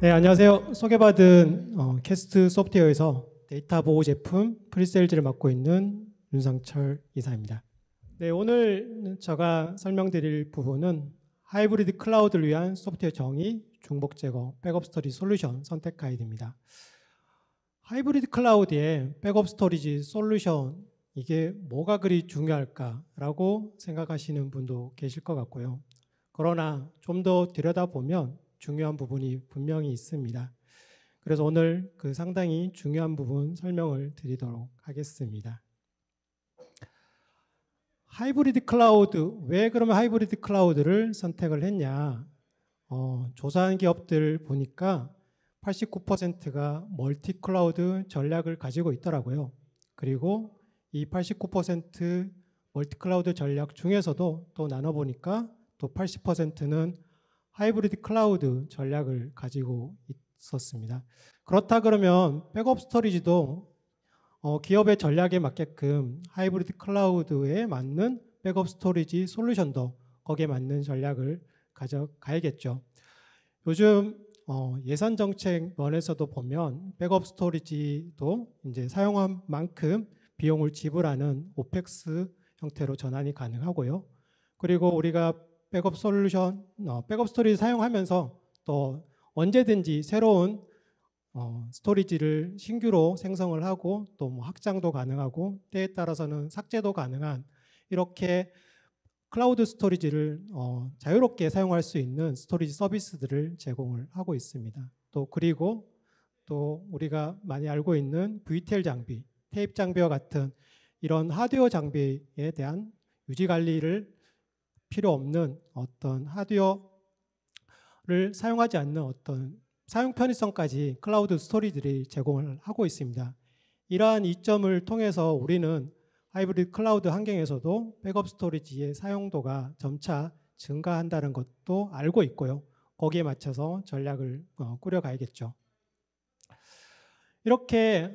네, 안녕하세요. 소개받은 캐스트 소프트웨어에서 데이터 보호 제품 프리세일즈를 맡고 있는 윤상철 이사입니다. 네, 오늘 제가 설명드릴 부분은 하이브리드 클라우드를 위한 소프트웨어 정의, 중복 제거, 백업 스토리지 솔루션 선택 가이드입니다. 하이브리드 클라우드의 백업 스토리지 솔루션, 이게 뭐가 그리 중요할까라고 생각하시는 분도 계실 것 같고요. 그러나 좀 더 들여다보면 중요한 부분이 분명히 있습니다. 그래서 오늘 그 상당히 중요한 부분 설명을 드리도록 하겠습니다. 하이브리드 클라우드, 왜 그러면 하이브리드 클라우드를 선택을 했냐? 조사한 기업들 보니까 89%가 멀티 클라우드 전략을 가지고 있더라고요. 그리고 이 89% 멀티 클라우드 전략 중에서도 또 나눠보니까 또 80%는 하이브리드 클라우드 전략을 가지고 있었습니다. 그렇다 그러면 백업 스토리지도 기업의 전략에 맞게끔 하이브리드 클라우드에 맞는 백업 스토리지 솔루션도 거기에 맞는 전략을 가져가야겠죠. 요즘 예산 정책 면에서도 보면 백업 스토리지도 이제 사용한 만큼 비용을 지불하는 오펙스 형태로 전환이 가능하고요. 그리고 우리가 백업 솔루션, 백업 스토리지 사용하면서 또 언제든지 새로운 스토리지를 신규로 생성을 하고 또 뭐 확장도 가능하고 때에 따라서는 삭제도 가능한 이렇게 클라우드 스토리지를 자유롭게 사용할 수 있는 스토리지 서비스들을 제공을 하고 있습니다. 또 그리고 또 우리가 많이 알고 있는 VTL 장비, 테이프 장비와 같은 이런 하드웨어 장비에 대한 유지 관리를 필요 없는 어떤 하드웨어를 사용하지 않는 어떤 사용 편의성까지 클라우드 스토리지들이 제공을 하고 있습니다. 이러한 이점을 통해서 우리는 하이브리드 클라우드 환경에서도 백업 스토리지의 사용도가 점차 증가한다는 것도 알고 있고요. 거기에 맞춰서 전략을 꾸려가야겠죠. 이렇게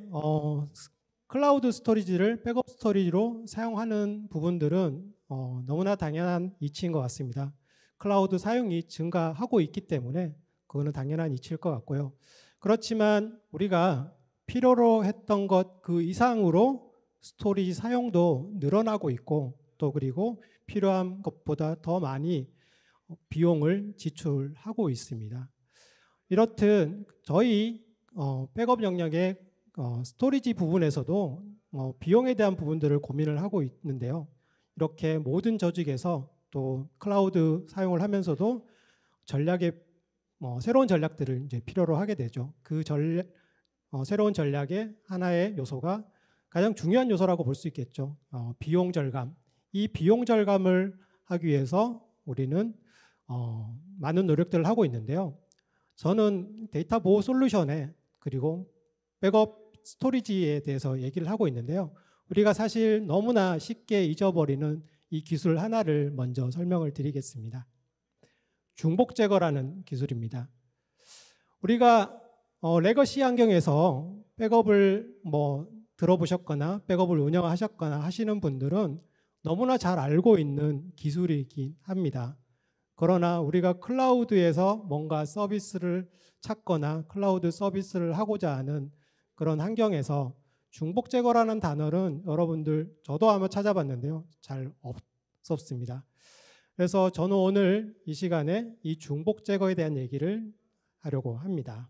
클라우드 스토리지를 백업 스토리지로 사용하는 부분들은 너무나 당연한 이치인 것 같습니다. 클라우드 사용이 증가하고 있기 때문에 그거는 당연한 이치일 것 같고요. 그렇지만 우리가 필요로 했던 것 그 이상으로 스토리지 사용도 늘어나고 있고 또 그리고 필요한 것보다 더 많이 비용을 지출하고 있습니다. 이렇듯 저희 백업 영역의 스토리지 부분에서도 비용에 대한 부분들을 고민을 하고 있는데요. 이렇게 모든 조직에서 또 클라우드 사용을 하면서도 전략의 새로운 전략들을 이제 필요로 하게 되죠. 그 새로운 전략의 하나의 요소가 가장 중요한 요소라고 볼 수 있겠죠. 비용 절감. 이 비용 절감을 하기 위해서 우리는 많은 노력들을 하고 있는데요. 저는 데이터 보호 솔루션에 그리고 백업 스토리지에 대해서 얘기를 하고 있는데요. 우리가 사실 너무나 쉽게 잊어버리는 이 기술 하나를 먼저 설명을 드리겠습니다. 중복 제거라는 기술입니다. 우리가 레거시 환경에서 백업을 들어보셨거나 백업을 운영하셨거나 하시는 분들은 너무나 잘 알고 있는 기술이긴 합니다. 그러나 우리가 클라우드에서 뭔가 서비스를 찾거나 클라우드 서비스를 하고자 하는 그런 환경에서 중복 제거라는 단어는 여러분들 저도 아마 찾아봤는데요. 잘 없었습니다. 그래서 저는 오늘 이 시간에 이 중복 제거에 대한 얘기를 하려고 합니다.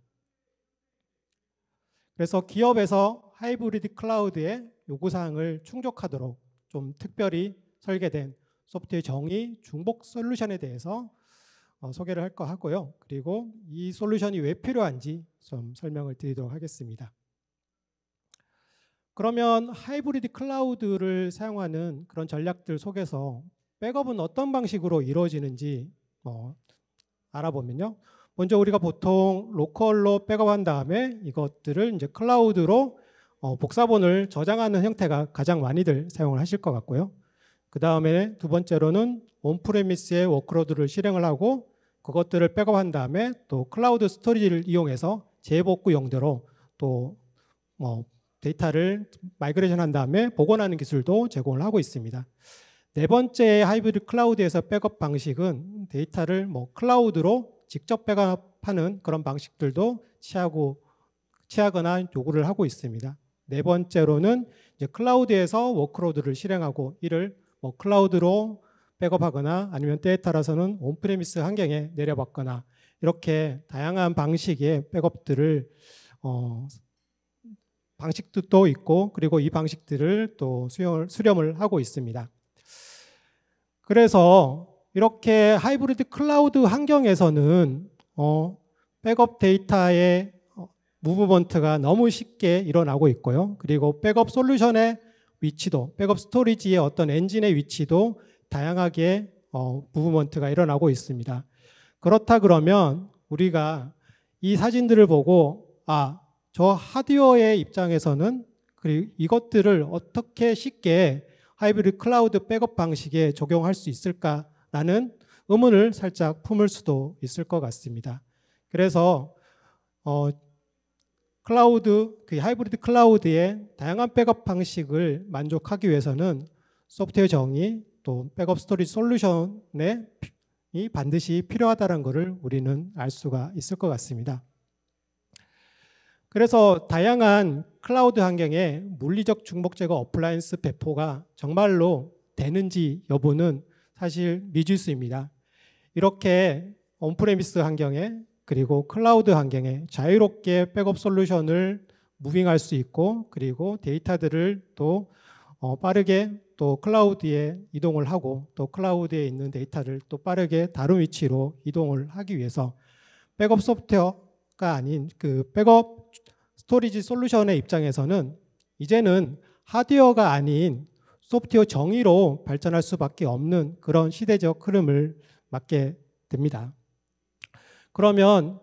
그래서 기업에서 하이브리드 클라우드의 요구사항을 충족하도록 좀 특별히 설계된 소프트웨어 정의 중복 솔루션에 대해서 소개를 할 거 하고요. 그리고 이 솔루션이 왜 필요한지 좀 설명을 드리도록 하겠습니다. 그러면 하이브리드 클라우드를 사용하는 그런 전략들 속에서 백업은 어떤 방식으로 이루어지는지 알아보면요. 먼저 우리가 보통 로컬로 백업한 다음에 이것들을 이제 클라우드로 복사본을 저장하는 형태가 가장 많이들 사용을 하실 것 같고요. 그 다음에 두 번째로는 온프레미스의 워크로드를 실행을 하고 그것들을 백업한 다음에 또 클라우드 스토리지를 이용해서 재복구 용도로 또 데이터를 마이그레이션 한 다음에 복원하는 기술도 제공을 하고 있습니다. 네 번째 하이브리드 클라우드에서 백업 방식은 데이터를 클라우드로 직접 백업하는 그런 방식들도 취하거나 요구를 하고 있습니다. 네 번째로는 이제 클라우드에서 워크로드를 실행하고 이를 뭐 클라우드로 백업하거나 아니면 때에 따라서는 온프레미스 환경에 내려받거나 이렇게 다양한 방식의 백업들을 방식도 있고 그리고 이 방식들을 또 수렴을 하고 있습니다. 그래서 이렇게 하이브리드 클라우드 환경에서는 백업 데이터의 무브먼트가 너무 쉽게 일어나고 있고요. 그리고 백업 솔루션의 위치도, 백업 스토리지의 어떤 엔진의 위치도 다양하게 무브먼트가 일어나고 있습니다. 그렇다 그러면 우리가 이 사진들을 보고 저 하드웨어의 입장에서는 그리고 이것들을 어떻게 쉽게 하이브리드 클라우드 백업 방식에 적용할 수 있을까라는 의문을 살짝 품을 수도 있을 것 같습니다. 그래서 하이브리드 클라우드의 다양한 백업 방식을 만족하기 위해서는 소프트웨어 정의 또 백업 스토리지 솔루션이 반드시 필요하다는 것을 우리는 알 수가 있을 것 같습니다. 그래서 다양한 클라우드 환경에 물리적 중복 제거 어플라이언스 배포가 정말로 되는지 여부는 사실 미지수입니다. 이렇게 온프레미스 환경에 그리고 클라우드 환경에 자유롭게 백업 솔루션을 무빙할 수 있고 그리고 데이터들을 또 빠르게 또 클라우드에 이동을 하고 또 클라우드에 있는 데이터를 또 빠르게 다른 위치로 이동을 하기 위해서 백업 소프트웨어가 아닌 그 백업 스토리지 솔루션의 입장에서는 이제는 하드웨어가 아닌 소프트웨어 정의로 발전할 수밖에 없는 그런 시대적 흐름을 맞게 됩니다. 그러면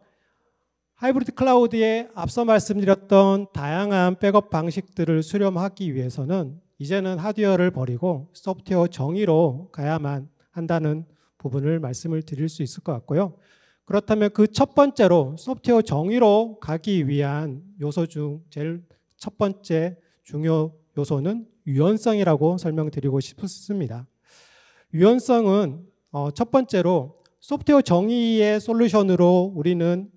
하이브리드 클라우드에 앞서 말씀드렸던 다양한 백업 방식들을 수렴하기 위해서는 이제는 하드웨어를 버리고 소프트웨어 정의로 가야만 한다는 부분을 말씀을 드릴 수 있을 것 같고요. 그렇다면 그 첫 번째로 소프트웨어 정의로 가기 위한 요소 중 제일 첫 번째 중요 요소는 유연성이라고 설명드리고 싶습니다. 유연성은 첫 번째로 소프트웨어 정의의 솔루션으로 우리는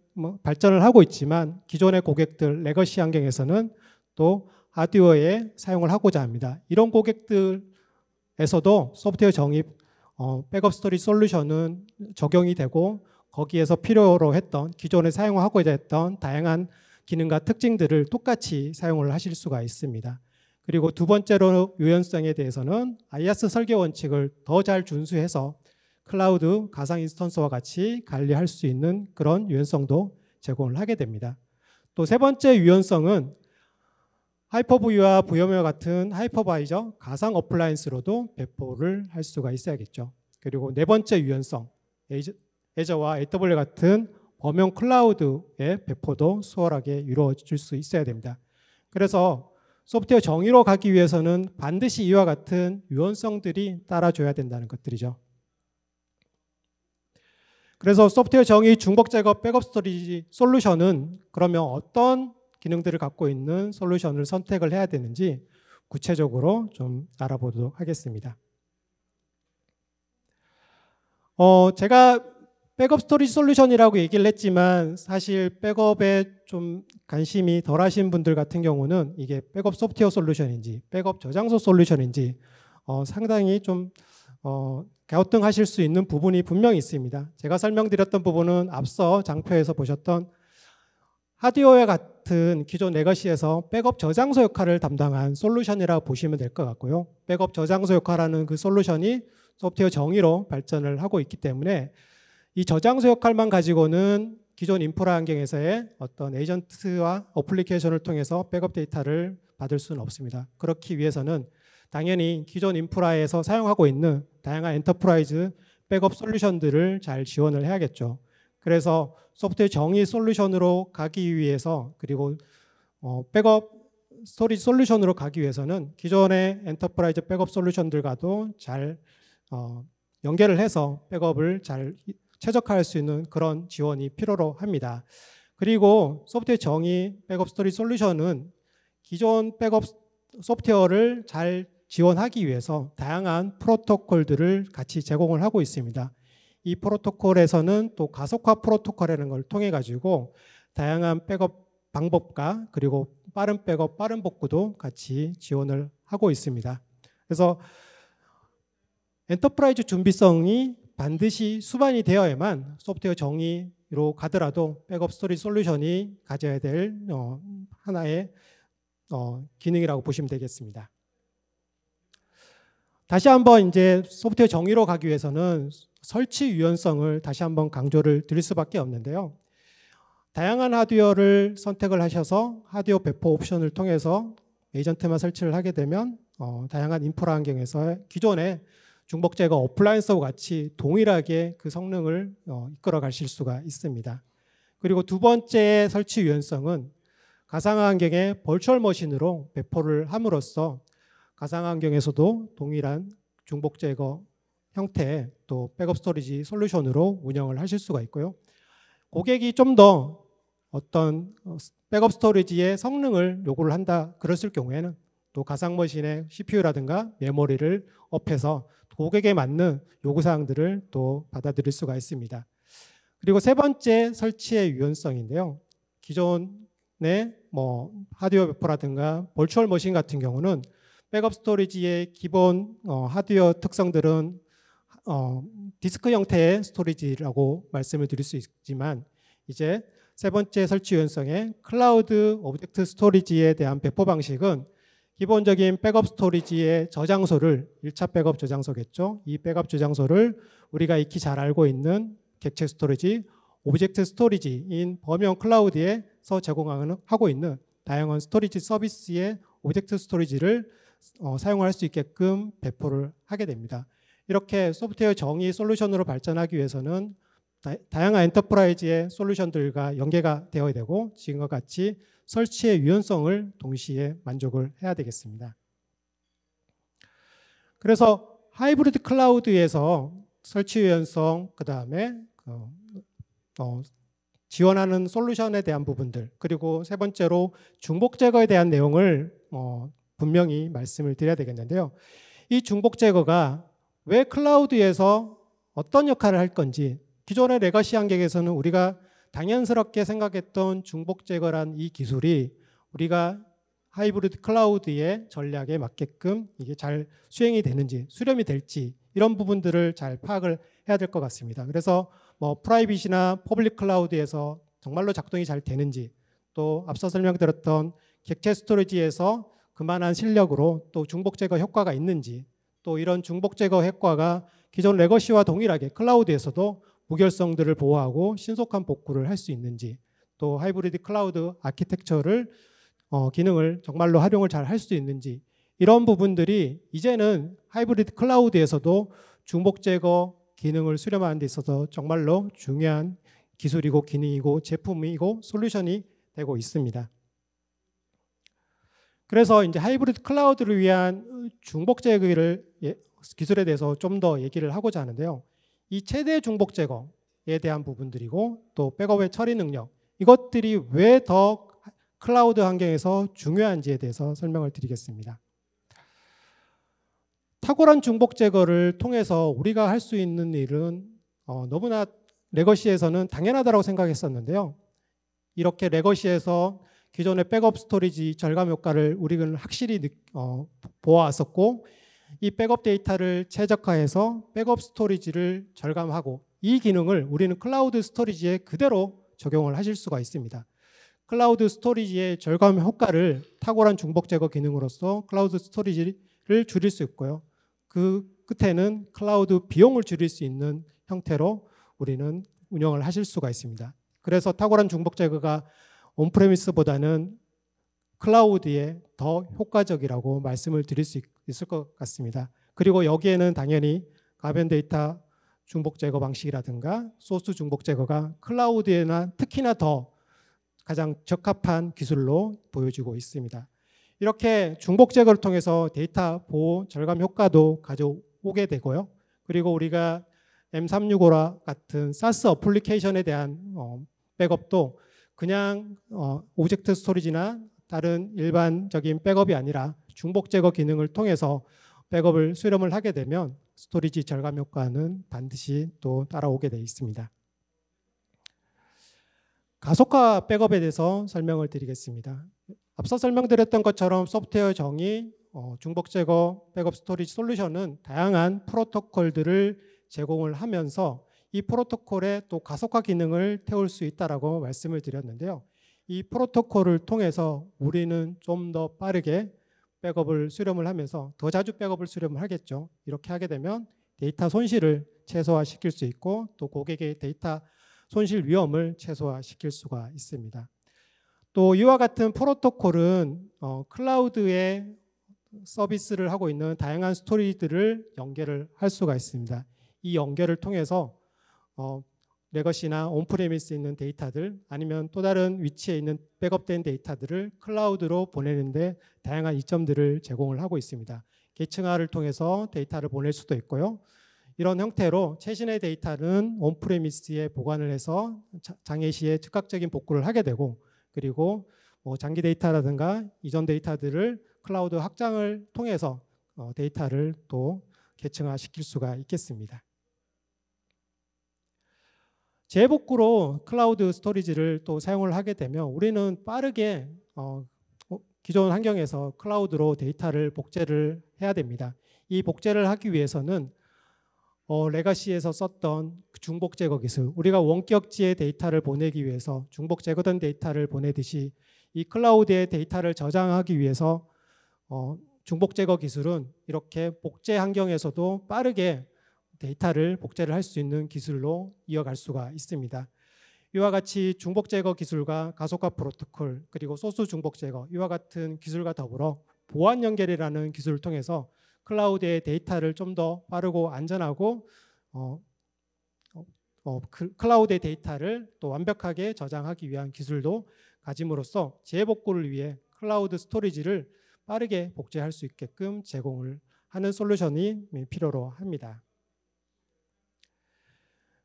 발전을 하고 있지만 기존의 고객들 레거시 환경에서는 또 하드웨어에 사용을 하고자 합니다. 이런 고객들에서도 소프트웨어 정의 백업 스토리지 솔루션은 적용이 되고 거기에서 필요로 했던 기존에 사용하고자 했던 다양한 기능과 특징들을 똑같이 사용을 하실 수가 있습니다. 그리고 두 번째로 유연성에 대해서는 IaaS 설계 원칙을 더 잘 준수해서 클라우드 가상 인스턴스와 같이 관리할 수 있는 그런 유연성도 제공을 하게 됩니다. 또 세 번째 유연성은 하이퍼V와 VM웨어 같은 하이퍼바이저 가상 어플라이언스로도 배포를 할 수가 있어야겠죠. 그리고 네 번째 유연성, 애저와 AWS 같은 범용 클라우드의 배포도 수월하게 이루어질 수 있어야 됩니다. 그래서 소프트웨어 정의로 가기 위해서는 반드시 이와 같은 유연성들이 따라줘야 된다는 것들이죠. 그래서 소프트웨어 정의 중복 제거 백업 스토리지 솔루션은 그러면 어떤 기능들을 갖고 있는 솔루션을 선택을 해야 되는지 구체적으로 좀 알아보도록 하겠습니다. 제가 백업 스토리지 솔루션이라고 얘기를 했지만 사실 백업에 좀 관심이 덜 하신 분들 같은 경우는 이게 백업 소프트웨어 솔루션인지 백업 저장소 솔루션인지 상당히 좀 갸우뚱하실 수 있는 부분이 분명히 있습니다. 제가 설명드렸던 부분은 앞서 장표에서 보셨던 하드웨어와 같은 기존 레거시에서 백업 저장소 역할을 담당한 솔루션이라고 보시면 될 것 같고요. 백업 저장소 역할하는 그 솔루션이 소프트웨어 정의로 발전을 하고 있기 때문에 이 저장소 역할만 가지고는 기존 인프라 환경에서의 어떤 에이전트와 어플리케이션을 통해서 백업 데이터를 받을 수는 없습니다. 그렇기 위해서는 당연히 기존 인프라에서 사용하고 있는 다양한 엔터프라이즈 백업 솔루션들을 잘 지원을 해야겠죠. 그래서 소프트웨어 정의 솔루션으로 가기 위해서 그리고 백업 스토리지 솔루션으로 가기 위해서는 기존의 엔터프라이즈 백업 솔루션들과도 잘 연계를 해서 백업을 잘 최적화할 수 있는 그런 지원이 필요로 합니다. 그리고 소프트웨어 정의 백업 스토리지 솔루션은 기존 백업 소프트웨어를 잘 지원하기 위해서 다양한 프로토콜들을 같이 제공을 하고 있습니다. 이 프로토콜에서는 또 가속화 프로토콜이라는 걸 통해 가지고 다양한 백업 방법과 그리고 빠른 백업, 빠른 복구도 같이 지원을 하고 있습니다. 그래서 엔터프라이즈 준비성이 반드시 수반이 되어야만 소프트웨어 정의로 가더라도 백업 스토리지 솔루션이 가져야 될 하나의 기능이라고 보시면 되겠습니다. 다시 한번 이제 소프트웨어 정의로 가기 위해서는 설치 유연성을 다시 한번 강조를 드릴 수밖에 없는데요. 다양한 하드웨어를 선택을 하셔서 하드웨어 배포 옵션을 통해서 에이전트만 설치를 하게 되면 다양한 인프라 환경에서 기존의 중복 제거 어플라이언스와 같이 동일하게 그 성능을 이끌어 가실 수가 있습니다. 그리고 두 번째 설치 유연성은 가상 환경에 버추얼 머신으로 배포를 함으로써 가상 환경에서도 동일한 중복 제거 형태의 또 백업 스토리지 솔루션으로 운영을 하실 수가 있고요. 고객이 좀 더 어떤 백업 스토리지의 성능을 요구를 한다 그랬을 경우에는 또 가상 머신의 CPU라든가 메모리를 업해서 고객에 맞는 요구사항들을 또 받아들일 수가 있습니다. 그리고 세 번째 설치의 유연성인데요. 기존의 하드웨어 배포라든가 버추얼 머신 같은 경우는 백업 스토리지의 기본 하드웨어 특성들은 디스크 형태의 스토리지라고 말씀을 드릴 수 있지만 이제 세 번째 설치 유연성의 클라우드 오브젝트 스토리지에 대한 배포 방식은 기본적인 백업 스토리지의 저장소를 1차 백업 저장소겠죠. 이 백업 저장소를 우리가 익히 잘 알고 있는 객체 스토리지, 오브젝트 스토리지인 범용 클라우드에서 제공하고 있는 다양한 스토리지 서비스의 오브젝트 스토리지를 사용할 수 있게끔 배포를 하게 됩니다. 이렇게 소프트웨어 정의 솔루션으로 발전하기 위해서는 다양한 엔터프라이즈의 솔루션들과 연계가 되어야 되고 지금과 같이 설치의 유연성을 동시에 만족을 해야 되겠습니다. 그래서 하이브리드 클라우드에서 설치 유연성, 그 다음에 지원하는 솔루션에 대한 부분들, 그리고 세 번째로 중복 제거에 대한 내용을 분명히 말씀을 드려야 되겠는데요. 이 중복 제거가 왜 클라우드에서 어떤 역할을 할 건지, 기존의 레거시 환경에서는 우리가 당연스럽게 생각했던 중복 제거란 이 기술이 우리가 하이브리드 클라우드의 전략에 맞게끔 이게 잘 수행이 되는지, 수렴이 될지 이런 부분들을 잘 파악을 해야 될 것 같습니다. 그래서 프라이빗이나 퍼블릭 클라우드에서 정말로 작동이 잘 되는지, 또 앞서 설명드렸던 객체 스토리지에서 그만한 실력으로 또 중복 제거 효과가 있는지, 또 이런 중복 제거 효과가 기존 레거시와 동일하게 클라우드에서도 무결성들을 보호하고 신속한 복구를 할 수 있는지, 또 하이브리드 클라우드 아키텍처를 기능을 정말로 활용을 잘 할 수 있는지, 이런 부분들이 이제는 하이브리드 클라우드에서도 중복 제거 기능을 수렴하는 데 있어서 정말로 중요한 기술이고 기능이고 제품이고 솔루션이 되고 있습니다. 그래서 이제 하이브리드 클라우드를 위한 중복 제거를 기술에 대해서 좀 더 얘기를 하고자 하는데요. 이 최대 중복 제거에 대한 부분들이고 또 백업의 처리 능력, 이것들이 왜 더 클라우드 환경에서 중요한지에 대해서 설명을 드리겠습니다. 탁월한 중복 제거를 통해서 우리가 할 수 있는 일은 너무나 레거시에서는 당연하다고 생각했었는데요. 이렇게 레거시에서 기존의 백업 스토리지 절감 효과를 우리는 확실히 보아왔었고, 이 백업 데이터를 최적화해서 백업 스토리지를 절감하고 이 기능을 우리는 클라우드 스토리지에 그대로 적용을 하실 수가 있습니다. 클라우드 스토리지의 절감 효과를 탁월한 중복 제거 기능으로서 클라우드 스토리지를 줄일 수 있고요. 그 끝에는 클라우드 비용을 줄일 수 있는 형태로 우리는 운영을 하실 수가 있습니다. 그래서 탁월한 중복 제거가 온프레미스보다는 클라우드에 더 효과적이라고 말씀을 드릴 수 있을 것 같습니다. 그리고 여기에는 당연히 가변 데이터 중복 제거 방식이라든가 소스 중복 제거가 클라우드에나 특히나 더 가장 적합한 기술로 보여지고 있습니다. 이렇게 중복 제거를 통해서 데이터 보호 절감 효과도 가져오게 되고요. 그리고 우리가 M365라 같은 사스 어플리케이션에 대한 백업도 그냥 오브젝트 스토리지나 다른 일반적인 백업이 아니라 중복 제거 기능을 통해서 백업을 수렴을 하게 되면 스토리지 절감 효과는 반드시 또 따라오게 되어 있습니다. 가속화 백업에 대해서 설명을 드리겠습니다. 앞서 설명드렸던 것처럼 소프트웨어 정의, 중복 제거, 백업 스토리지 솔루션은 다양한 프로토콜들을 제공을 하면서 이 프로토콜에 또 가속화 기능을 태울 수 있다라고 말씀을 드렸는데요. 이 프로토콜을 통해서 우리는 좀 더 빠르게 백업을 수렴을 하면서 더 자주 백업을 수렴을 하겠죠. 이렇게 하게 되면 데이터 손실을 최소화시킬 수 있고 또 고객의 데이터 손실 위험을 최소화시킬 수가 있습니다. 또 이와 같은 프로토콜은 클라우드에 서비스를 하고 있는 다양한 스토리지들을 연결을 할 수가 있습니다. 이 연결을 통해서 레거시나 온프레미스에 있는 데이터들 아니면 또 다른 위치에 있는 백업된 데이터들을 클라우드로 보내는데 다양한 이점들을 제공을 하고 있습니다. 계층화를 통해서 데이터를 보낼 수도 있고요. 이런 형태로 최신의 데이터는 온프레미스에 보관을 해서 장애 시에 즉각적인 복구를 하게 되고 그리고 장기 데이터라든가 이전 데이터들을 클라우드 확장을 통해서 데이터를 또 계층화시킬 수가 있겠습니다. 재복구로 클라우드 스토리지를 또 사용을 하게 되면 우리는 빠르게 기존 환경에서 클라우드로 데이터를 복제를 해야 됩니다. 이 복제를 하기 위해서는 레가시에서 썼던 중복 제거 기술, 우리가 원격지에 데이터를 보내기 위해서 중복 제거된 데이터를 보내듯이 이 클라우드에 데이터를 저장하기 위해서 중복 제거 기술은 이렇게 복제 환경에서도 빠르게 데이터를 복제를 할 수 있는 기술로 이어갈 수가 있습니다. 이와 같이 중복 제거 기술과 가속화 프로토콜 그리고 소스 중복 제거 이와 같은 기술과 더불어 보안 연결이라는 기술을 통해서 클라우드의 데이터를 좀 더 빠르고 안전하고 클라우드의 데이터를 또 완벽하게 저장하기 위한 기술도 가짐으로써 재복구를 위해 클라우드 스토리지를 빠르게 복제할 수 있게끔 제공을 하는 솔루션이 필요로 합니다.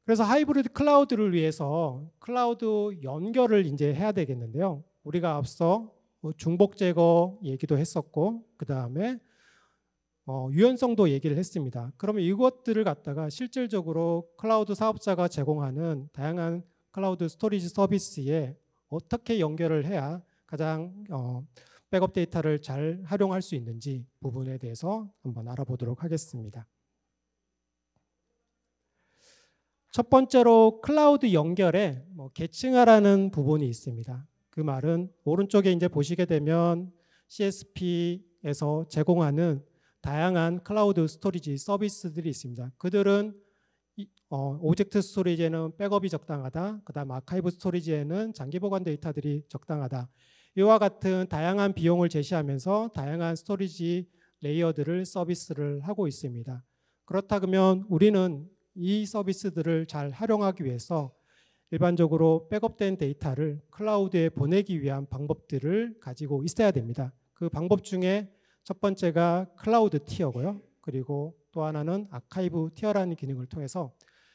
그래서 하이브리드 클라우드를 위해서 클라우드 연결을 이제 해야 되겠는데요. 우리가 앞서 중복 제거 얘기도 했었고 그 다음에 유연성도 얘기를 했습니다. 그러면 이것들을 갖다가 실질적으로 클라우드 사업자가 제공하는 다양한 클라우드 스토리지 서비스에 어떻게 연결을 해야 가장 백업 데이터를 잘 활용할 수 있는지 부분에 대해서 한번 알아보도록 하겠습니다. 첫 번째로 클라우드 연결에 계층화라는 부분이 있습니다. 그 말은 오른쪽에 이제 보시게 되면 CSP에서 제공하는 다양한 클라우드 스토리지 서비스들이 있습니다. 그들은 오브젝트 스토리지에는 백업이 적당하다. 그다음 아카이브 스토리지에는 장기 보관 데이터들이 적당하다. 이와 같은 다양한 비용을 제시하면서 다양한 스토리지 레이어들을 서비스를 하고 있습니다. 그렇다면 우리는 이 서비스들을 잘 활용하기 위해서 일반적으로 백업된 데이터를 클라우드에 보내기 위한 방법들을 가지고 있어야 됩니다. 그 방법 중에 첫 번째가 클라우드 티어고요. 그리고 또 하나는 아카이브 티어라는 기능을 통해서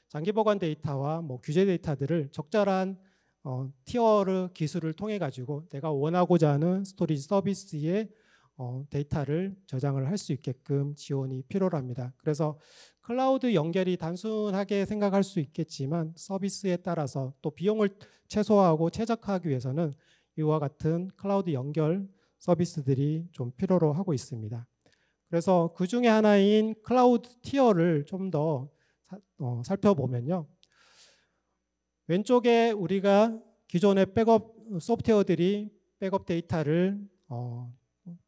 장기 보관 데이터와 규제 데이터들을 적절한 티어르 기술을 통해 가지고 내가 원하고자 하는 스토리지 서비스의 데이터를 저장을 할 수 있게끔 지원이 필요합니다. 그래서 클라우드 연결이 단순하게 생각할 수 있겠지만 서비스에 따라서 또 비용을 최소화하고 최적화하기 위해서는 이와 같은 클라우드 연결 서비스들이 좀 필요로 하고 있습니다. 그래서 그 중에 하나인 클라우드 티어를 좀 더 살펴보면요. 왼쪽에 우리가 기존의 백업 소프트웨어들이 백업 데이터를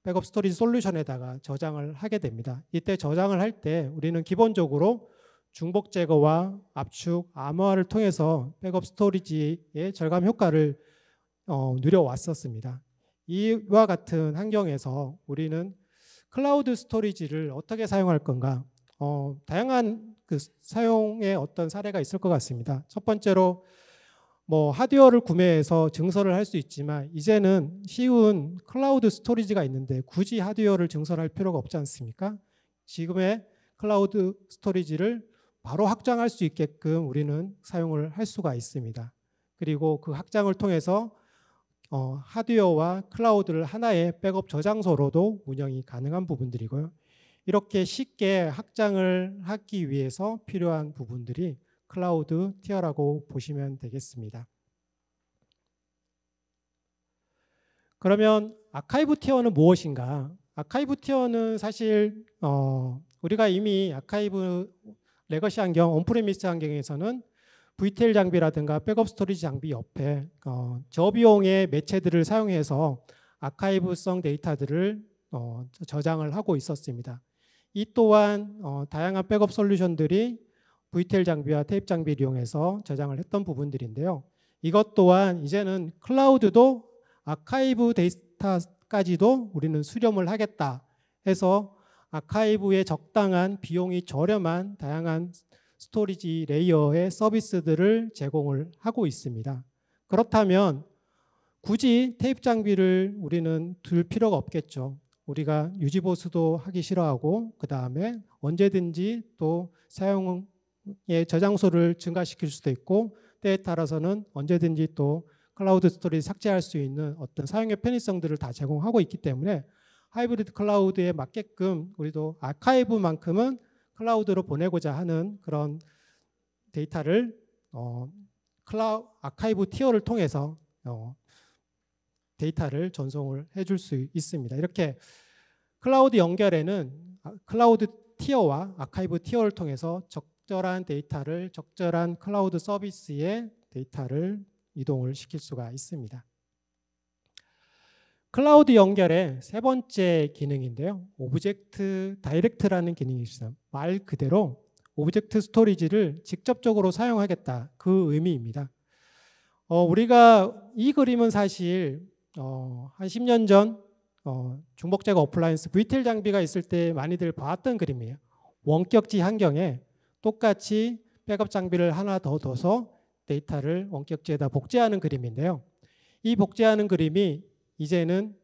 백업 스토리지 솔루션에다가 저장을 하게 됩니다. 이때 저장을 할 때 우리는 기본적으로 중복 제거와 압축, 암호화를 통해서 백업 스토리지의 절감 효과를 누려왔었습니다. 이와 같은 환경에서 우리는 클라우드 스토리지를 어떻게 사용할 건가? 다양한 그 사용의 어떤 사례가 있을 것 같습니다. 첫 번째로 하드웨어를 구매해서 증설을 할 수 있지만 이제는 쉬운 클라우드 스토리지가 있는데 굳이 하드웨어를 증설할 필요가 없지 않습니까? 지금의 클라우드 스토리지를 바로 확장할 수 있게끔 우리는 사용을 할 수가 있습니다. 그리고 그 확장을 통해서 하드웨어와 클라우드를 하나의 백업 저장소로도 운영이 가능한 부분들이고요. 이렇게 쉽게 확장을 하기 위해서 필요한 부분들이 클라우드 티어라고 보시면 되겠습니다. 그러면 아카이브 티어는 무엇인가? 아카이브 티어는 사실 우리가 이미 아카이브 레거시 환경, 온프레미스 환경에서는 VTL 장비라든가 백업 스토리지 장비 옆에 저비용의 매체들을 사용해서 아카이브성 데이터들을 저장을 하고 있었습니다. 이 또한 다양한 백업 솔루션들이 VTL 장비와 테이프 장비를 이용해서 저장을 했던 부분들인데요. 이것 또한 이제는 클라우드도 아카이브 데이터까지도 우리는 수렴을 하겠다 해서 아카이브에 적당한 비용이 저렴한 다양한 스토리지 레이어의 서비스들을 제공을 하고 있습니다. 그렇다면 굳이 테이프 장비를 우리는 둘 필요가 없겠죠. 우리가 유지보수도 하기 싫어하고 그 다음에 언제든지 또 사용의 저장소를 증가시킬 수도 있고 때에 따라서는 언제든지 또 클라우드 스토리지 삭제할 수 있는 어떤 사용의 편의성들을 다 제공하고 있기 때문에 하이브리드 클라우드에 맞게끔 우리도 아카이브만큼은 클라우드로 보내고자 하는 그런 데이터를 아카이브 티어를 통해서 데이터를 전송을 해줄 수 있습니다. 이렇게 클라우드 연결에는 클라우드 티어와 아카이브 티어를 통해서 적절한 데이터를 적절한 클라우드 서비스의 데이터를 이동을 시킬 수가 있습니다. 클라우드 연결의 세 번째 기능인데요. 오브젝트 다이렉트라는 기능이 있어요. 말 그대로 오브젝트 스토리지를 직접적으로 사용하겠다 그 의미입니다. 우리가 이 그림은 사실 한 10년 전 중복 제거 어플라이언스 VTL 장비가 있을 때 많이들 봤던 그림이에요. 원격지 환경에 똑같이 백업 장비를 하나 더 둬서 데이터를 원격지에다 복제하는 그림인데요. 이 복제하는 그림이 이제는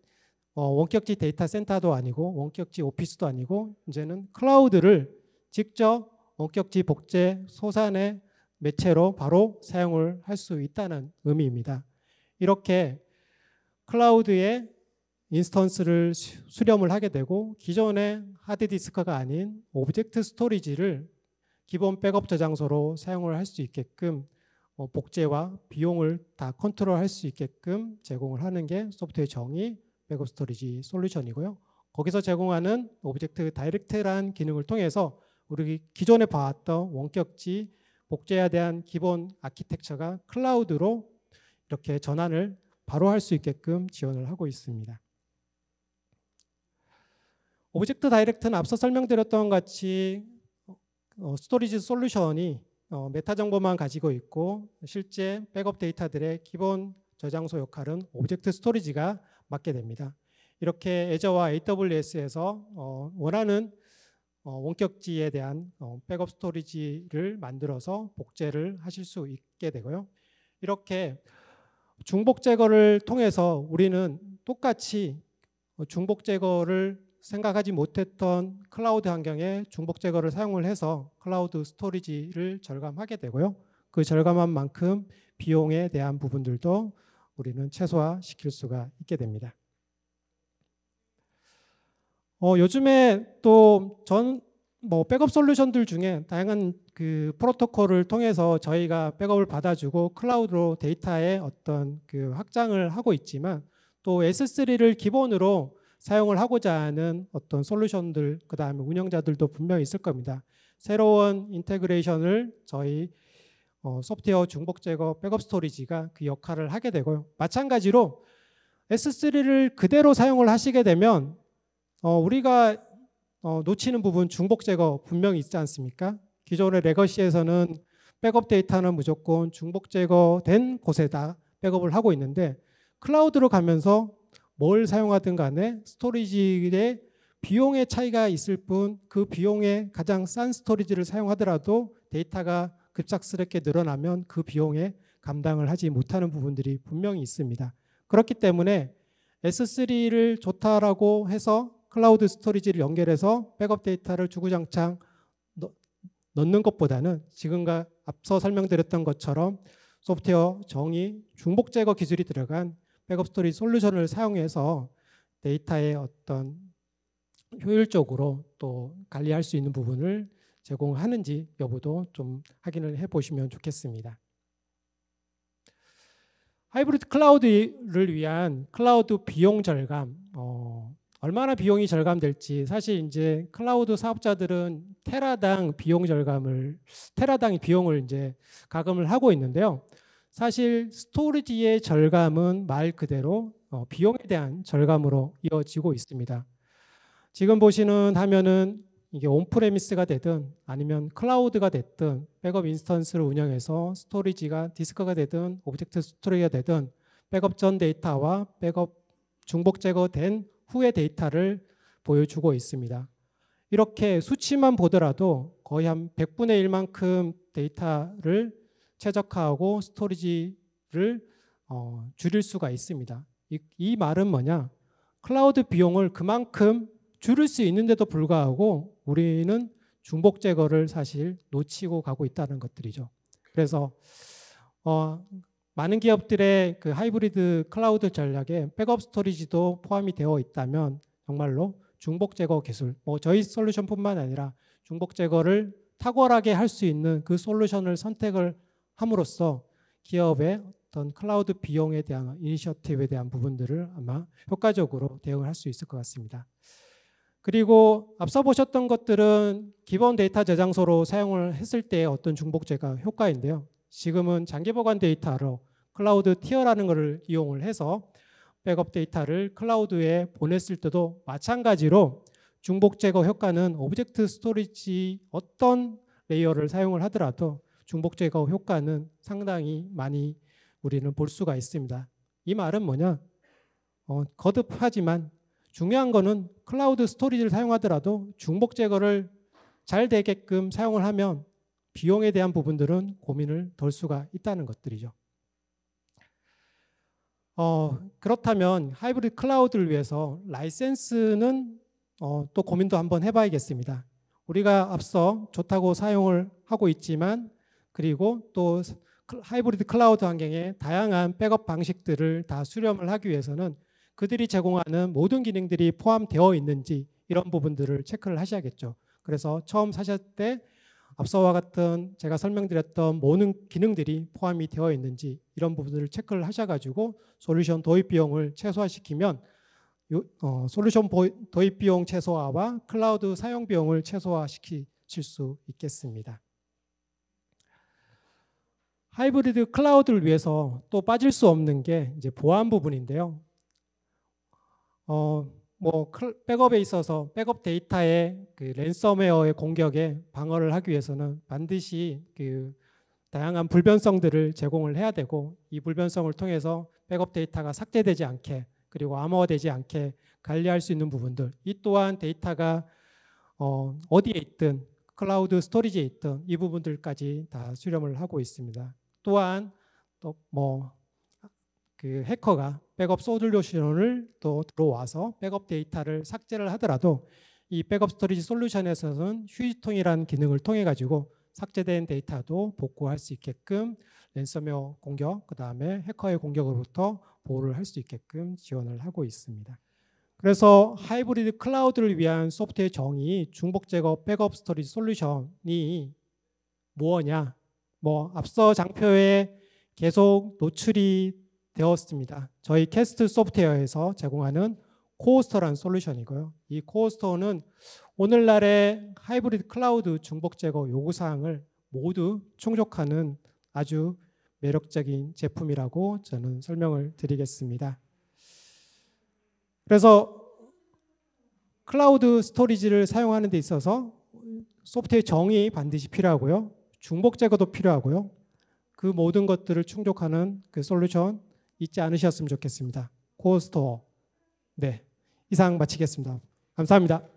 원격지 데이터 센터도 아니고 원격지 오피스도 아니고 이제는 클라우드를 직접 원격지 복제 소산의 매체로 바로 사용을 할 수 있다는 의미입니다. 이렇게 클라우드에 인스턴스를 수렴을 하게 되고 기존의 하드디스크가 아닌 오브젝트 스토리지를 기본 백업 저장소로 사용을 할 수 있게끔 복제와 비용을 다 컨트롤할 수 있게끔 제공을 하는 게 소프트웨어 정의 백업 스토리지 솔루션이고요. 거기서 제공하는 오브젝트 다이렉트라는 기능을 통해서 우리 기존에 봐왔던 원격지 복제에 대한 기본 아키텍처가 클라우드로 이렇게 전환을 바로 할 수 있게끔 지원을 하고 있습니다. 오브젝트 다이렉트는 앞서 설명드렸던 것 같이 스토리지 솔루션이 메타 정보만 가지고 있고 실제 백업 데이터들의 기본 저장소 역할은 오브젝트 스토리지가 맡게 됩니다. 이렇게 애저와 AWS에서 원하는 원격지에 대한 백업 스토리지를 만들어서 복제를 하실 수 있게 되고요. 이렇게 중복 제거를 통해서 우리는 똑같이 중복 제거를 생각하지 못했던 클라우드 환경에 중복 제거를 사용을 해서 클라우드 스토리지를 절감하게 되고요. 그 절감한 만큼 비용에 대한 부분들도 우리는 최소화시킬 수가 있게 됩니다. 요즘에 또 백업 솔루션들 중에 다양한 그 프로토콜을 통해서 저희가 백업을 받아주고 클라우드로 데이터의 어떤 그 확장을 하고 있지만 또 S3를 기본으로 사용을 하고자 하는 어떤 솔루션들 그 다음에 운영자들도 분명히 있을 겁니다. 새로운 인테그레이션을 저희 소프트웨어 중복 제거 백업 스토리지가 그 역할을 하게 되고요. 마찬가지로 S3를 그대로 사용을 하시게 되면 우리가 놓치는 부분 중복 제거 분명히 있지 않습니까? 기존의 레거시에서는 백업 데이터는 무조건 중복 제거된 곳에다 백업을 하고 있는데 클라우드로 가면서 뭘 사용하든 간에 스토리지의 비용의 차이가 있을 뿐 그 비용에 가장 싼 스토리지를 사용하더라도 데이터가 급작스럽게 늘어나면 그 비용에 감당을 하지 못하는 부분들이 분명히 있습니다. 그렇기 때문에 S3를 좋다라고 해서 클라우드 스토리지를 연결해서 백업 데이터를 주구장창 넣는 것보다는 지금과 앞서 설명드렸던 것처럼 소프트웨어 정의 중복 제거 기술이 들어간 백업 스토리지 솔루션을 사용해서 데이터의 어떤 효율적으로 또 관리할 수 있는 부분을 제공하는지 여부도 좀 확인을 해보시면 좋겠습니다. 하이브리드 클라우드를 위한 클라우드 비용 절감, 얼마나 비용이 절감될지, 사실 이제 클라우드 사업자들은 테라당 비용을 이제 가금을 하고 있는데요. 사실 스토리지의 절감은 말 그대로 비용에 대한 절감으로 이어지고 있습니다. 지금 보시는 화면은 이게 온프레미스가 되든 아니면 클라우드가 됐든 백업 인스턴스를 운영해서 스토리지가 디스크가 되든 오브젝트 스토리가 되든 백업 전 데이터와 백업 중복 제거된 후의 데이터를 보여주고 있습니다. 이렇게 수치만 보더라도 거의 한 100분의 1만큼 데이터를 최적화하고 스토리지를 줄일 수가 있습니다. 이 말은 뭐냐? 클라우드 비용을 그만큼 줄일 수 있는데도 불구하고 우리는 중복 제거를 사실 놓치고 가고 있다는 것들이죠. 그래서 많은 기업들의 그 하이브리드 클라우드 전략에 백업 스토리지도 포함이 되어 있다면 정말로 중복 제거 기술, 저희 솔루션뿐만 아니라 중복 제거를 탁월하게 할 수 있는 그 솔루션을 선택을 함으로써 기업의 어떤 클라우드 비용에 대한 이니셔티브에 대한 부분들을 아마 효과적으로 대응을 할 수 있을 것 같습니다. 그리고 앞서 보셨던 것들은 기본 데이터 저장소로 사용을 했을 때의 어떤 중복 제거 효과인데요. 지금은 장기 보관 데이터로 클라우드 티어라는 것을 이용을 해서 백업 데이터를 클라우드에 보냈을 때도 마찬가지로 중복 제거 효과는 오브젝트 스토리지 어떤 레이어를 사용을 하더라도 중복 제거 효과는 상당히 많이 우리는 볼 수가 있습니다. 이 말은 뭐냐? 거듭하지만 중요한 거는 클라우드 스토리지를 사용하더라도 중복 제거를 잘 되게끔 사용을 하면 비용에 대한 부분들은 고민을 덜 수가 있다는 것들이죠. 그렇다면 하이브리드 클라우드를 위해서 라이센스는 또 고민도 한번 해봐야겠습니다. 우리가 앞서 좋다고 사용을 하고 있지만 그리고 또 하이브리드 클라우드 환경에 다양한 백업 방식들을 다 수렴을 하기 위해서는 그들이 제공하는 모든 기능들이 포함되어 있는지 이런 부분들을 체크를 하셔야겠죠. 그래서 처음 사실 때 앞서와 같은 제가 설명드렸던 모든 기능들이 포함이 되어 있는지 이런 부분들을 체크를 하셔가지고 솔루션 도입 비용을 최소화시키면 솔루션 도입 비용 최소화와 클라우드 사용 비용을 최소화시킬 수 있겠습니다. 하이브리드 클라우드를 위해서 또 빠질 수 없는 게 이제 보안 부분인데요. 백업에 있어서 백업 데이터의 그 랜섬웨어의 공격에 방어를 하기 위해서는 반드시 그 다양한 불변성들을 제공을 해야 되고 이 불변성을 통해서 백업 데이터가 삭제되지 않게 그리고 암호화되지 않게 관리할 수 있는 부분들, 이 또한 데이터가 어디에 있든 클라우드 스토리지에 있든 이 부분들까지 다 수렴을 하고 있습니다. 또한 또 그 해커가 백업 솔루션을 또 들어와서 백업 데이터를 삭제를 하더라도 이 백업 스토리지 솔루션에서는 휴지통이라는 기능을 통해 가지고 삭제된 데이터도 복구할 수 있게끔 랜섬웨어 공격, 그 다음에 해커의 공격으로부터 보호를 할 수 있게끔 지원을 하고 있습니다. 그래서 하이브리드 클라우드를 위한 소프트웨어 정의 중복 제거 백업 스토리지 솔루션이 뭐냐? 앞서 장표에 계속 노출이 되었습니다. 저희 캐스트 소프트웨어에서 제공하는 코어스터라는 솔루션이고요. 이 코어스터는 오늘날의 하이브리드 클라우드 중복 제거 요구사항을 모두 충족하는 아주 매력적인 제품이라고 저는 설명을 드리겠습니다. 그래서 클라우드 스토리지를 사용하는 데 있어서 소프트웨어 정의 반드시 필요하고요. 중복 제거도 필요하고요. 그 모든 것들을 충족하는 그 솔루션 잊지 않으셨으면 좋겠습니다. 코어스토어. 네, 이상 마치겠습니다. 감사합니다.